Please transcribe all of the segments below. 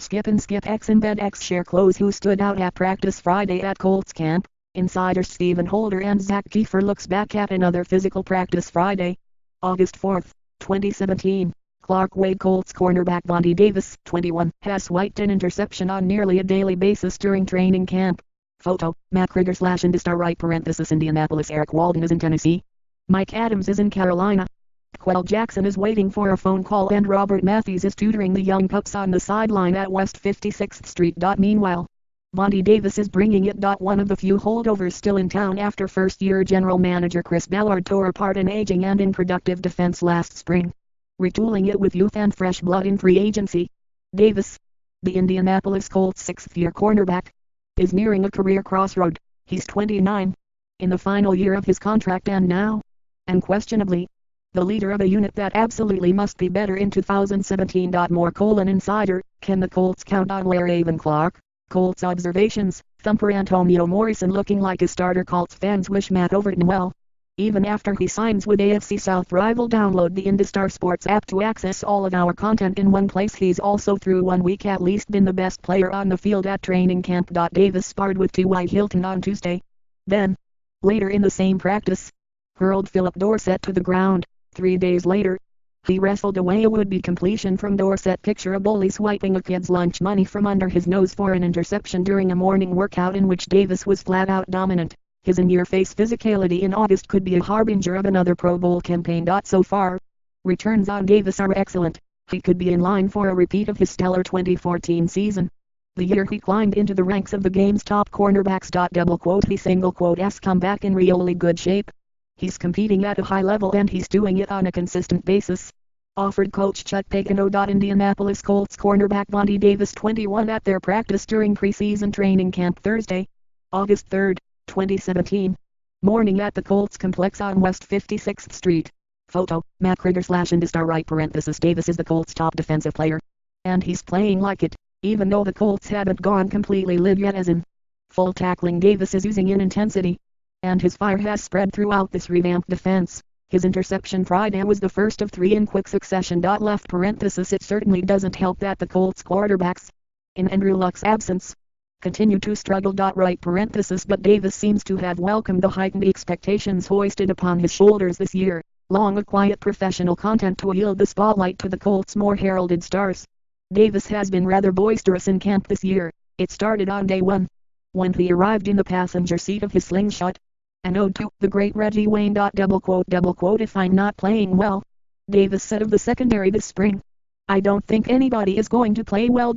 Skip and Skip X and Bed X share clothes who stood out at practice Friday at Colts camp. Insiders Stephen Holder and Zach Kiefer looks back at another physical practice Friday, August 4, 2017. Clark Wade Colts cornerback Vontae Davis, 21, has swiped an interception on nearly a daily basis during training camp. Photo, Matt Krieger / Indistar right Indianapolis Eric Walden is in Tennessee. Mike Adams is in Carolina. Quell Jackson is waiting for a phone call and Robert Matthews is tutoring the young pups on the sideline at West 56th Street. Meanwhile, Vontae Davis is bringing it. One of the few holdovers still in town after first-year general manager Chris Ballard tore apart an aging and unproductive defense last spring, retooling it with youth and fresh blood in free agency. Davis, the Indianapolis Colts' sixth-year cornerback, is nearing a career crossroad. He's 29, in the final year of his contract and now, unquestionably, the leader of a unit that absolutely must be better in 2017. More Insider, can the Colts count on Le'Raven Clark? Colts observations, thumper Antonio Morrison looking like a starter. Colts fans wish Matt Overton well, even after he signs with AFC South rival. Download the Indistar Sports app to access all of our content in one place. He's also through 1 week at least been the best player on the field at training camp. Davis sparred with T.Y. Hilton on Tuesday. Then, later in the same practice, hurled Philip Dorsett to the ground. 3 days later, he wrestled away a would-be completion from Dorsett. Picture a bully swiping a kid's lunch money from under his nose for an interception during a morning workout in which Davis was flat-out dominant. His in-your-face physicality in August could be a harbinger of another Pro Bowl campaign. So far, returns on Davis are excellent. He could be in line for a repeat of his stellar 2014 season, the year he climbed into the ranks of the game's top cornerbacks. He single quote has come back in really good shape. He's competing at a high level and he's doing it on a consistent basis, offered coach Chuck Pagano. Indianapolis Colts cornerback Vontae Davis, 21, at their practice during preseason training camp Thursday, August 3, 2017, morning at the Colts complex on West 56th Street. Photo, Matt Krieger / Indistar right Davis is the Colts' top defensive player, and he's playing like it, even though the Colts haven't gone completely live yet, as in full tackling. Davis is using in intensity, and his fire has spread throughout this revamped defense. His interception Friday was the first of 3 in quick succession. It certainly doesn't help that the Colts quarterbacks, in Andrew Luck's absence, continue to struggle. But Davis seems to have welcomed the heightened expectations hoisted upon his shoulders this year, long a quiet professional content to yield the spotlight to the Colts' more heralded stars. Davis has been rather boisterous in camp this year. It started on day 1, when he arrived in the passenger seat of his slingshot, an ode to the great Reggie Wayne. If I'm not playing well, Davis said of the secondary this spring, I don't think anybody is going to play well.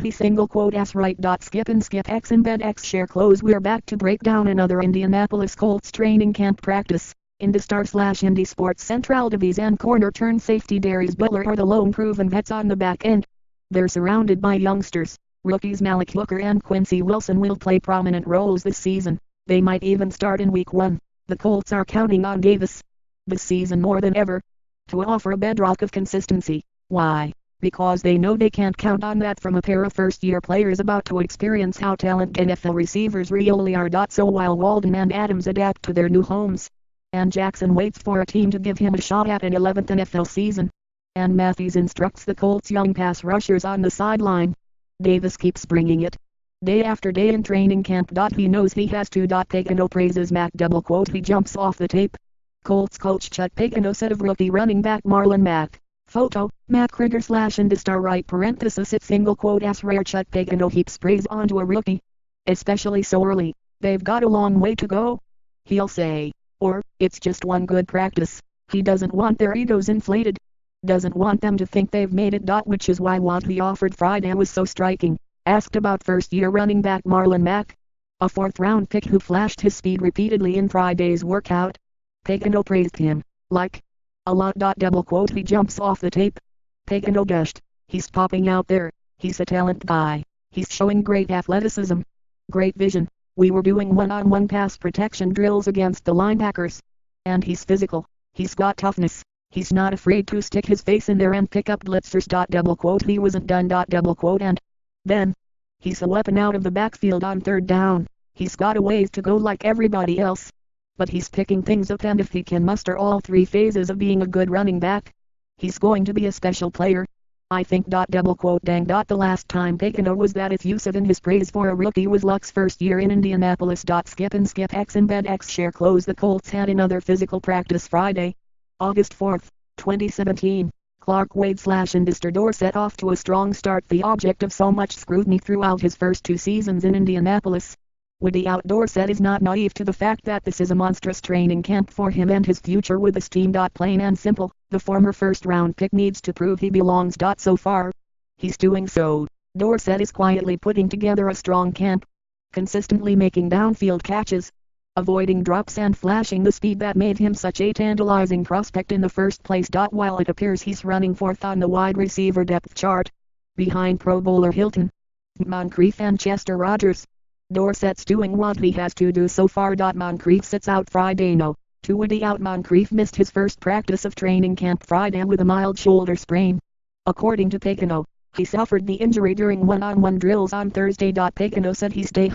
He single quote as right. Skip and Skip X and Bed X share clothes. We're back to break down another Indianapolis Colts training camp practice. Indistar / Indy Sports Central. Davies and corner turn safety Darius Butler are the lone proven vets on the back end. They're surrounded by youngsters. Rookies Malik Hooker and Quincy Wilson will play prominent roles this season. They might even start in week 1. The Colts are counting on Davis, this season more than ever, to offer a bedrock of consistency. Why? Because they know they can't count on that from a pair of first-year players about to experience how talented NFL receivers really are. So while Walden and Adams adapt to their new homes, and Jackson waits for a team to give him a shot at an 11th NFL season, and Matthews instructs the Colts' young pass rushers on the sideline, Davis keeps bringing it, day after day in training camp. He knows he has to. Pagano praises Mac. He jumps off the tape. Colts coach Chuck Pagano said of rookie running back Marlon Mack. Photo, Matt Krieger / Indistar right it single quote as rare. Chuck Pagano heaps praise onto a rookie, especially so early. They've got a long way to go, he'll say, or it's just one good practice. He doesn't want their egos inflated, doesn't want them to think they've made it. Which is why what he offered Friday was so striking. Asked about first-year running back Marlon Mack, a 4th-round pick who flashed his speed repeatedly in Friday's workout, Pagano praised him, like, a lot. He jumps off the tape. Pagano gushed, he's popping out there, he's a talent guy, he's showing great athleticism, great vision. We were doing one-on-one pass protection drills against the linebackers, and he's physical, he's got toughness, he's not afraid to stick his face in there and pick up blitzers. He wasn't done. And then, he's a weapon out of the backfield on 3rd down. He's got a ways to go like everybody else, but he's picking things up, and if he can muster all 3 phases of being a good running back, he's going to be a special player. I think. Double quote dang. The last time Pecano was that effusive in his praise for a rookie was Luck's first year in Indianapolis. Skip and skip X and bed X share close. The Colts had another physical practice Friday, August 4th, 2017. Clark Wade / Mr. Dorsett off to a strong start, the object of so much scrutiny throughout his first 2 seasons in Indianapolis. Witty out. Dorsett is not naive to the fact that this is a monstrous training camp for him and his future with this team. Plain and simple, the former first-round pick needs to prove he belongs. So far, he's doing so. Dorsett is quietly putting together a strong camp, consistently making downfield catches, avoiding drops and flashing the speed that made him such a tantalizing prospect in the first place. While it appears he's running fourth on the wide receiver depth chart, behind Pro Bowler Hilton, Moncrief and Chester Rogers, Dorsett's doing what he has to do so far. Moncrief sits out Friday. No. To Witty out. Moncrief missed his first practice of training camp Friday with a mild shoulder sprain. According to Pecano, he suffered the injury during one-on-one drills on Thursday. Pecano said he stay-day.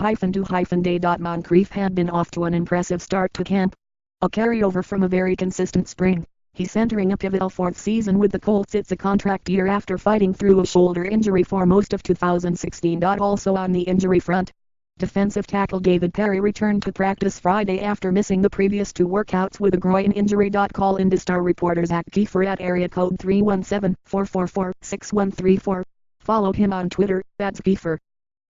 Moncrief had been off to an impressive start to camp, a carryover from a very consistent spring. He's entering a pivotal 4th season with the Colts. It's a contract year after fighting through a shoulder injury for most of 2016. Also on the injury front, defensive tackle David Perry returned to practice Friday after missing the previous 2 workouts with a groin injury. Call in to Star reporter Zach Kiefer at area code 317-444-6134. Follow him on Twitter, @Kiefer.